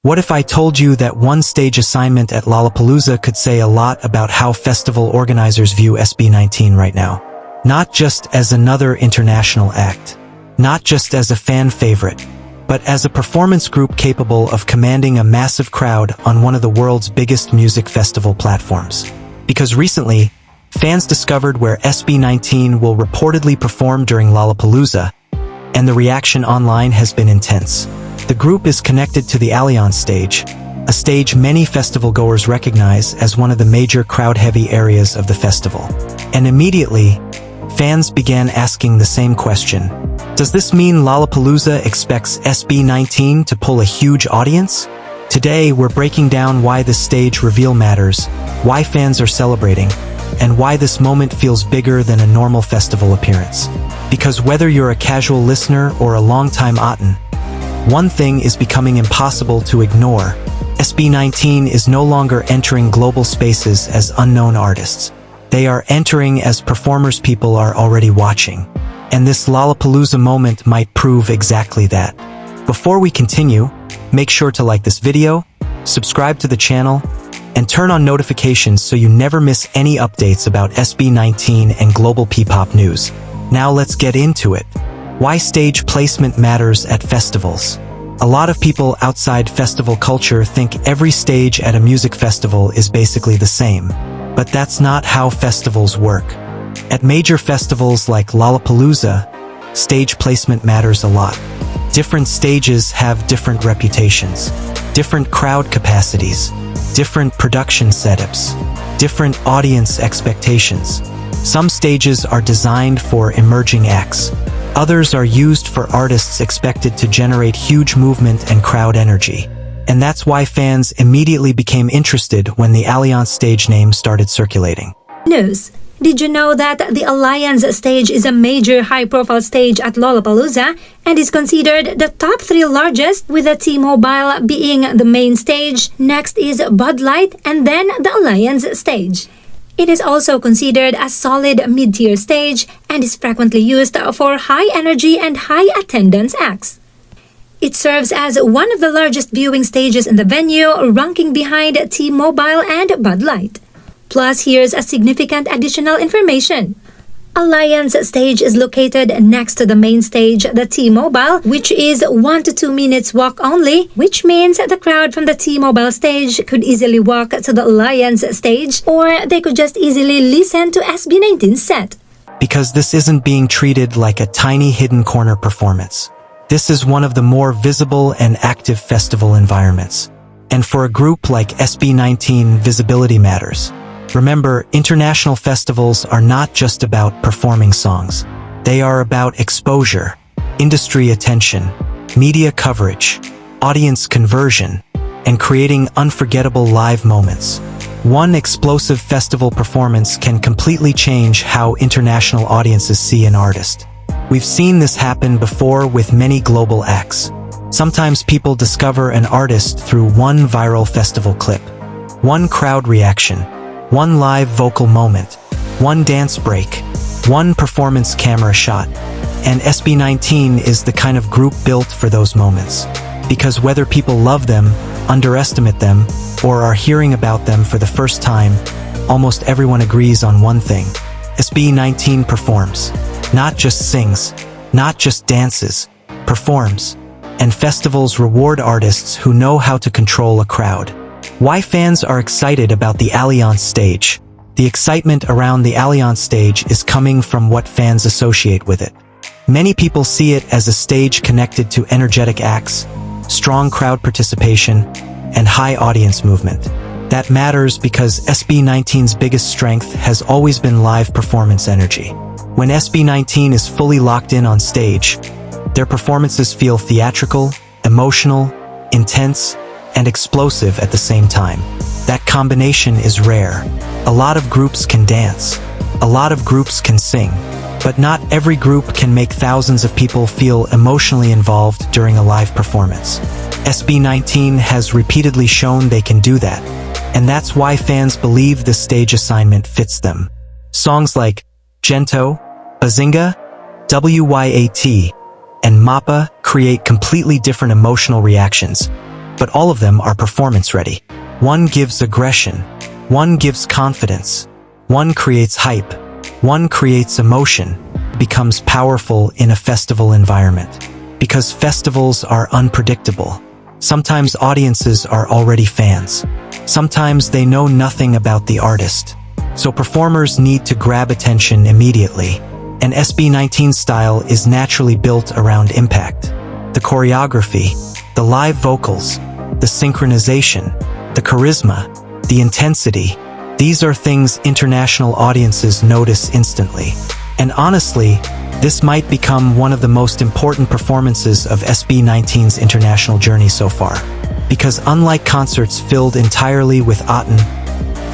What if I told you that one stage assignment at Lollapalooza could say a lot about how festival organizers view SB19 right now? Not just as another international act, not just as a fan favorite, but as a performance group capable of commanding a massive crowd on one of the world's biggest music festival platforms. Because recently, fans discovered where SB19 will reportedly perform during Lollapalooza, and the reaction online has been intense. The group is connected to the Allianz Stage, a stage many festival-goers recognize as one of the major crowd-heavy areas of the festival. And immediately, fans began asking the same question. Does this mean Lollapalooza expects SB19 to pull a huge audience? Today, we're breaking down why this stage reveal matters, why fans are celebrating, and why this moment feels bigger than a normal festival appearance. Because whether you're a casual listener or a longtime Aten, one thing is becoming impossible to ignore. SB19 is no longer entering global spaces as unknown artists. They are entering as performers people are already watching. And this Lollapalooza moment might prove exactly that. Before we continue, make sure to like this video, subscribe to the channel, and turn on notifications so you never miss any updates about SB19 and global P-pop news. Now let's get into it. Why stage placement matters at festivals. A lot of people outside festival culture think every stage at a music festival is basically the same. But that's not how festivals work. At major festivals like Lollapalooza, stage placement matters a lot. Different stages have different reputations, different crowd capacities, different production setups, different audience expectations. Some stages are designed for emerging acts. Others are used for artists expected to generate huge movement and crowd energy. And that's why fans immediately became interested when the Allianz Stage name started circulating. News. Did you know that the Allianz Stage is a major high-profile stage at Lollapalooza and is considered the top 3 largest, with the T-Mobile being the main stage, next is Bud Light, and then the Allianz Stage. It is also considered a solid mid-tier stage and is frequently used for high-energy and high-attendance acts. It serves as one of the largest viewing stages in the venue, ranking behind T-Mobile and Bud Light. Plus, here's a significant additional information. Allianz Stage is located next to the main stage, the T-Mobile, which is 1 to 2 minutes walk only, which means the crowd from the T-Mobile stage could easily walk to the Allianz Stage, or they could just easily listen to SB19's set. Because this isn't being treated like a tiny hidden corner performance. This is one of the more visible and active festival environments. And for a group like SB19, visibility matters. Remember, international festivals are not just about performing songs. They are about exposure, industry attention, media coverage, audience conversion, and creating unforgettable live moments. One explosive festival performance can completely change how international audiences see an artist. We've seen this happen before with many global acts. Sometimes people discover an artist through one viral festival clip, one crowd reaction, one live vocal moment, one dance break, one performance camera shot. And SB19 is the kind of group built for those moments. Because whether people love them, underestimate them, or are hearing about them for the first time, almost everyone agrees on one thing. SB19 performs. Not just sings, not just dances, performs. And festivals reward artists who know how to control a crowd. Why fans are excited about the Allianz Stage. The excitement around the Allianz Stage is coming from what fans associate with it. Many people see it as a stage connected to energetic acts, strong crowd participation, and high audience movement. That matters because SB19's biggest strength has always been live performance energy. When SB19 is fully locked in on stage, their performances feel theatrical, emotional, intense, and explosive at the same time. That combination is rare. A lot of groups can dance. A lot of groups can sing. But not every group can make thousands of people feel emotionally involved during a live performance. SB19 has repeatedly shown they can do that. And that's why fans believe this stage assignment fits them. Songs like Gento, Bazinga, WYAT, and Mappa create completely different emotional reactions. but all of them are performance-ready. One gives aggression. One gives confidence. One creates hype. One creates emotion, becomes powerful in a festival environment. Because festivals are unpredictable. Sometimes audiences are already fans. Sometimes they know nothing about the artist. So performers need to grab attention immediately. And SB19's style is naturally built around impact. The choreography, the live vocals, the synchronization, the charisma, the intensity. These are things international audiences notice instantly. And honestly, this might become one of the most important performances of SB19's international journey so far. Because unlike concerts filled entirely with Aten,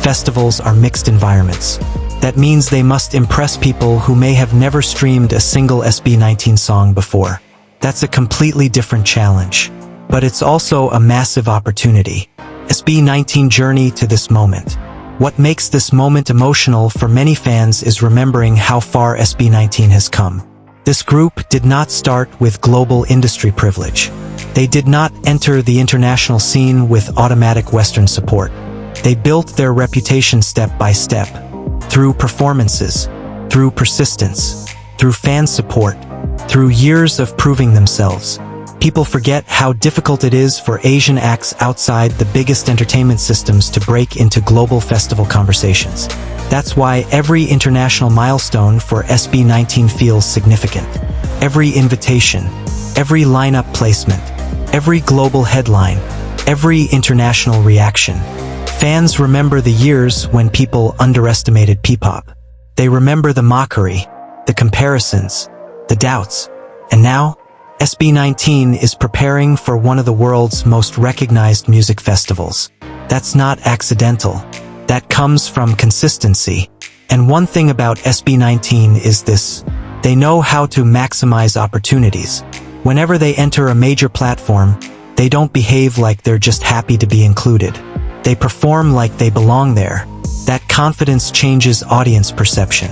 festivals are mixed environments. That means they must impress people who may have never streamed a single SB19 song before. That's a completely different challenge. But it's also a massive opportunity. SB19 journey to this moment. What makes this moment emotional for many fans is remembering how far SB19 has come. This group did not start with global industry privilege. They did not enter the international scene with automatic Western support. They built their reputation step by step, through performances, through persistence, through fan support, through years of proving themselves. People forget how difficult it is for Asian acts outside the biggest entertainment systems to break into global festival conversations. That's why every international milestone for SB19 feels significant. Every invitation, every lineup placement, every global headline, every international reaction. Fans remember the years when people underestimated P-pop. They remember the mockery, the comparisons, the doubts. And now, SB19 is preparing for one of the world's most recognized music festivals. That's not accidental. That comes from consistency. And one thing about SB19 is this: they know how to maximize opportunities. Whenever they enter a major platform, they don't behave like they're just happy to be included. They perform like they belong there. That confidence changes audience perception.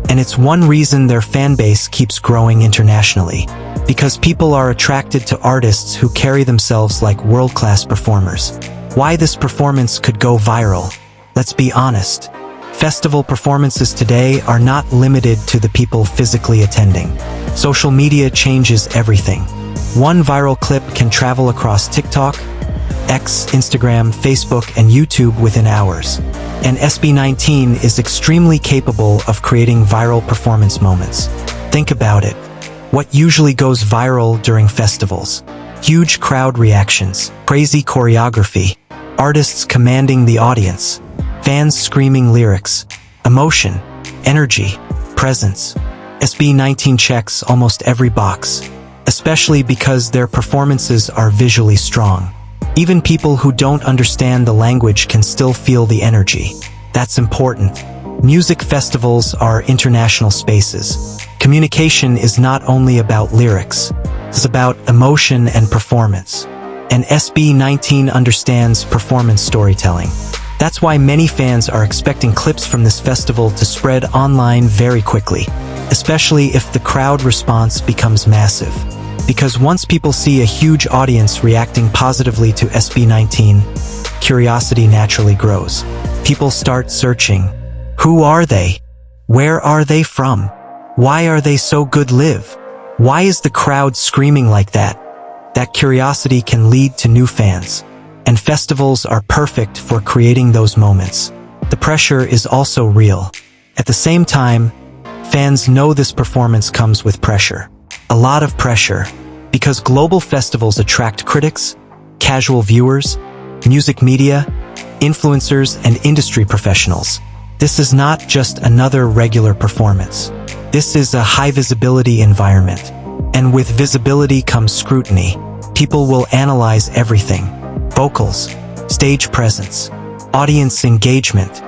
And it's one reason their fan base keeps growing internationally. Because people are attracted to artists who carry themselves like world-class performers. Why this performance could go viral? Let's be honest. Festival performances today are not limited to the people physically attending. Social media changes everything. One viral clip can travel across TikTok, X, Instagram, Facebook, and YouTube within hours. And SB19 is extremely capable of creating viral performance moments. Think about it. What usually goes viral during festivals? Huge crowd reactions, crazy choreography, artists commanding the audience, fans screaming lyrics, emotion, energy, presence. SB19 checks almost every box, especially because their performances are visually strong. Even people who don't understand the language can still feel the energy. That's important. Music festivals are international spaces. Communication is not only about lyrics, it's about emotion and performance. And SB19 understands performance storytelling. That's why many fans are expecting clips from this festival to spread online very quickly, especially if the crowd response becomes massive. Because once people see a huge audience reacting positively to SB19, curiosity naturally grows. People start searching. Who are they? Where are they from? Why are they so good-lived? Why is the crowd screaming like that? That curiosity can lead to new fans. And festivals are perfect for creating those moments. The pressure is also real. At the same time, fans know this performance comes with pressure. A lot of pressure, because global festivals attract critics, casual viewers, music media, influencers, and industry professionals. This is not just another regular performance. This is a high-visibility environment. And with visibility comes scrutiny. People will analyze everything: vocals, stage presence, audience engagement,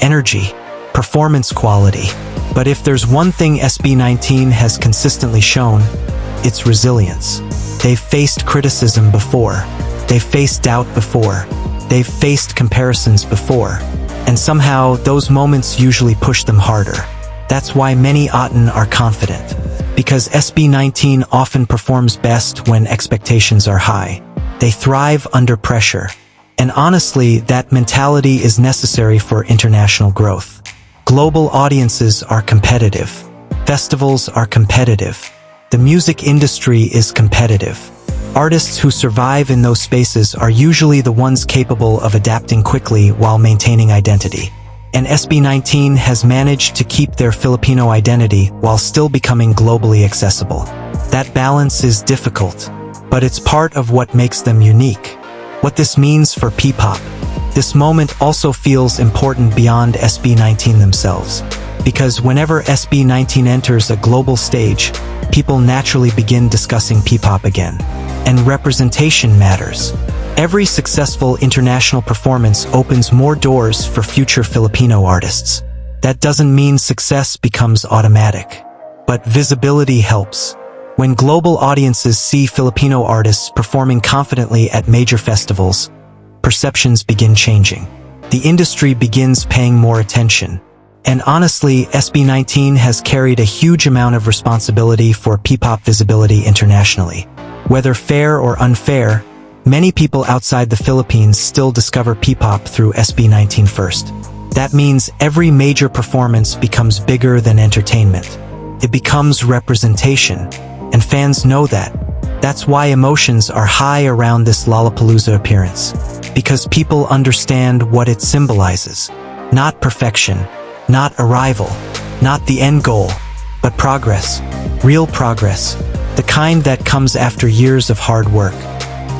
energy, performance quality. But if there's one thing SB19 has consistently shown, it's resilience. They've faced criticism before. They've faced doubt before. They've faced comparisons before. And somehow, those moments usually push them harder. That's why many Aten are confident. Because SB19 often performs best when expectations are high. They thrive under pressure. And honestly, that mentality is necessary for international growth. Global audiences are competitive. Festivals are competitive. The music industry is competitive. Artists who survive in those spaces are usually the ones capable of adapting quickly while maintaining identity. And SB19 has managed to keep their Filipino identity while still becoming globally accessible. That balance is difficult, but it's part of what makes them unique. What this means for P-pop. This moment also feels important beyond SB19 themselves, because whenever SB19 enters a global stage, people naturally begin discussing P-pop again. And representation matters. Every successful international performance opens more doors for future Filipino artists. That doesn't mean success becomes automatic, but visibility helps. When global audiences see Filipino artists performing confidently at major festivals, perceptions begin changing. The industry begins paying more attention. And honestly, SB19 has carried a huge amount of responsibility for P-pop visibility internationally. Whether fair or unfair, many people outside the Philippines still discover P-pop through SB19 first. That means every major performance becomes bigger than entertainment. It becomes representation, and fans know that. That's why emotions are high around this Lollapalooza appearance, because people understand what it symbolizes. Not perfection, not arrival, not the end goal, but progress. Real progress. The kind that comes after years of hard work.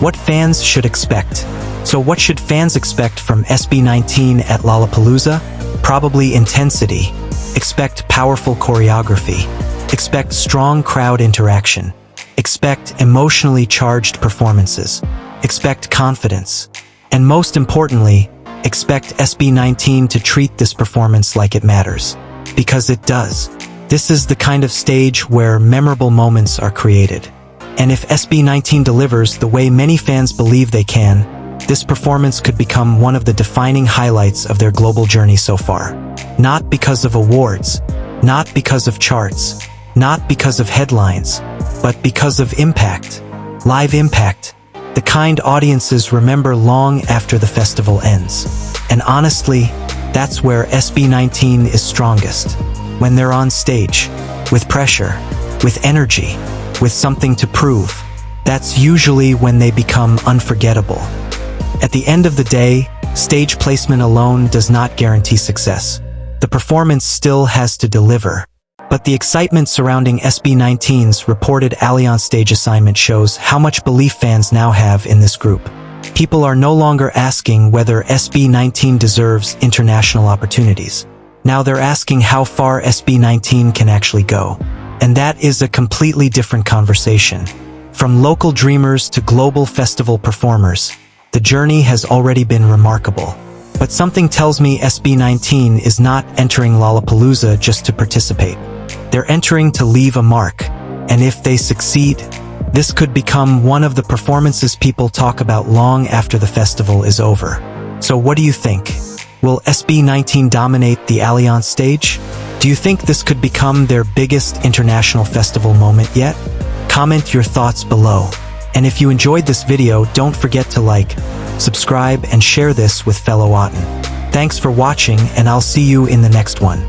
What fans should expect. So what should fans expect from SB19 at Lollapalooza? Probably intensity. Expect powerful choreography. Expect strong crowd interaction. Expect emotionally charged performances. Expect confidence. And most importantly, expect SB19 to treat this performance like it matters. Because it does. This is the kind of stage where memorable moments are created. And if SB19 delivers the way many fans believe they can, this performance could become one of the defining highlights of their global journey so far. Not because of awards, not because of charts, not because of headlines, but because of impact. Live impact. The kind audiences remember long after the festival ends. And honestly, that's where SB19 is strongest. When they're on stage, with pressure, with energy, with something to prove, that's usually when they become unforgettable. At the end of the day, stage placement alone does not guarantee success. The performance still has to deliver. But the excitement surrounding SB19's reported Allianz Stage assignment shows how much belief fans now have in this group. People are no longer asking whether SB19 deserves international opportunities. Now they're asking how far SB19 can actually go. And that is a completely different conversation. From local dreamers to global festival performers, the journey has already been remarkable. But something tells me SB19 is not entering Lollapalooza just to participate. They're entering to leave a mark. And if they succeed, this could become one of the performances people talk about long after the festival is over. So what do you think? Will SB19 dominate the Allianz Stage? Do you think this could become their biggest international festival moment yet? Comment your thoughts below. And if you enjoyed this video, don't forget to like, subscribe, and share this with fellow Otten. Thanks for watching, and I'll see you in the next one.